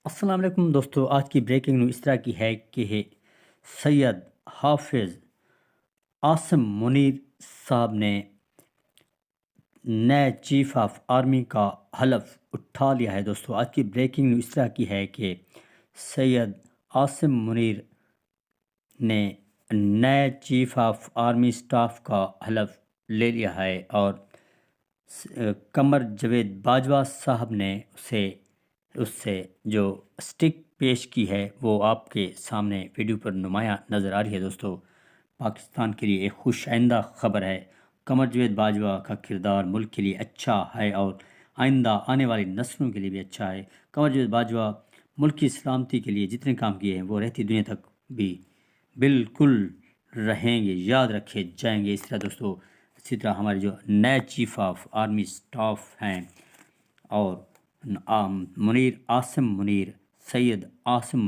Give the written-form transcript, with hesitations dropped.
السلام علیکم دوستو، آج کی بریکنگ نیوز اس طرح کی ہے کہ سید حافظ عاصم منیر صاحب نے نئے چیف آف آرمی کا حلف اٹھا لیا ہے۔ دوستو آج کی بریکنگ نیوز اس طرح کی ہے کہ سید عاصم منیر نے نئے چیف آف آرمی سٹاف کا حلف لے لیا ہے اور قمر جاوید باجوہ صاحب نے اس سے جو اسٹک پیش کی ہے وہ آپ کے سامنے ویڈیو پر نمایاں نظر آ رہی ہے۔ دوستو پاکستان کے لیے ایک خوش آئندہ خبر ہے۔ قمر جاوید باجوہ کا کردار ملک کے لیے اچھا ہے اور آئندہ آنے والی نسلوں کے لیے بھی اچھا ہے۔ قمر جاوید باجوہ ملک کی سلامتی کے لیے جتنے کام کیے ہیں وہ رہتی دنیا تک بھی بالکل رہیں گے، یاد رکھے جائیں گے۔ اسی طرح ہمارے جو نئے چیف آف آرمی سٹاف ہیں اور عاصم منیر سید عاصم